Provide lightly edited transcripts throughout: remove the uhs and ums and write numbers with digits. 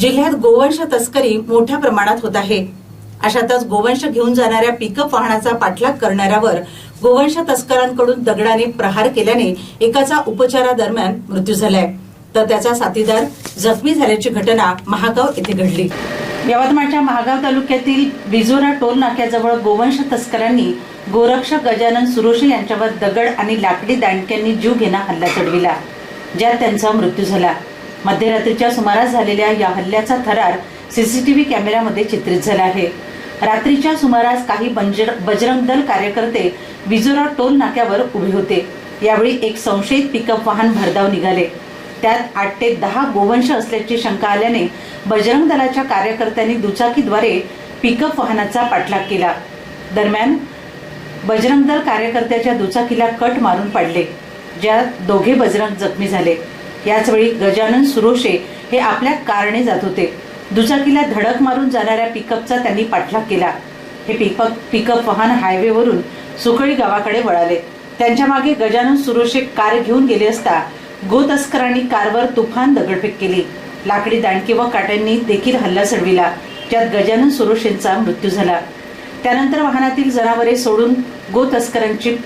जिल्ह्यात गोवंश तस्करी मोठ्या प्रमाणात होत आहे। अशातच गोवंश घेऊन जाणाऱ्या पिकअप वाहनाचा पाठलाग करणाऱ्यावर गोवंश तस्करांकडून दगडाने प्रहार केल्याने एकाचा उपचारादरम्यान मृत्यू झालाय, तर त्याचा साथीदार जखमी झाल्याची घटना महागाव येथे घडली। यवतमाळच्या महागाव तालुक्यातील बिजोरा टोल नाक्याजवळ गोवंश तस्करांनी गोरक्षक गजानन सुरोशे यांच्यावर दगड आणि लाकडी दांडक्यांनी जीव घेणा हल्ला चढविला, ज्यात त्यांचा मृत्यू झाला। मध्यरात्रीच्या सुमारास झालेल्या या हल्ल्याचा थरार सीसीटीव्ही कॅमेऱ्यामध्ये चित्रित झाला आहे। रात्रीच्या सुमारास काही बजरंग दल कार्यकर्ते बिजोरा टोल नाक्यावर उभे होते। यावेळी एक संशयित पिकअप वाहन भरधाव निघाले। त्यात 8 ते 10 गोवंश असल्याची शंका आल्याने बजरंग दलाच्या कार्यकर्त्यांनी दुचाकीद्वारे पिकअप वाहनाचा पाठलाग केला। दरम्यान बजरंग दल कार्यकर्त्याच्या दुचाकीला कट मारून पाडले, ज्यात दोघे बजरंग जखमी झाले। याचवेळी गजानन सुरोशे हे आपल्या कारने जात होते। दुचाकीला धडक मारून जाणाऱ्या पिकअपचा त्यांनी पाठलाग केला। हे पिकअप वाहन हायवेवरून सुकळी गावाकडे वळाले। त्यांच्या मागे गजानन सुरोशे कार घेऊन गेले असता गो तस्करांनी कारवर तुफान दगडफेक केली। लाकडी दांडके व काट्यांनी देखील हल्ला चढविला, ज्यात गजानन सुरोशेंचा मृत्यू झाला। त्यानंतर वाहनातील जनावरे सोडून गो तस्करांची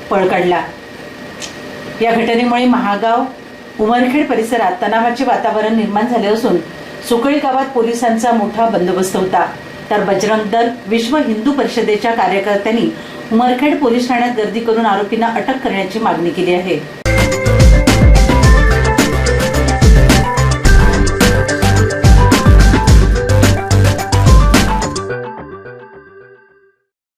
पळ काढला। या घटनेमुळे महागाव उमरखेड परिसरात तणावाचे वातावरण निर्माण झाले असून सुकळी गावात पोलिसांचा मोठा बंदोबस्त होता। तर बजरंग दल विश्व हिंदू परिषदेच्या कार्यकर्त्यांनी उमरखेड पोलीस ठाण्यात गर्दी करून आरोपींना अटक करण्याची मागणी केली आहे।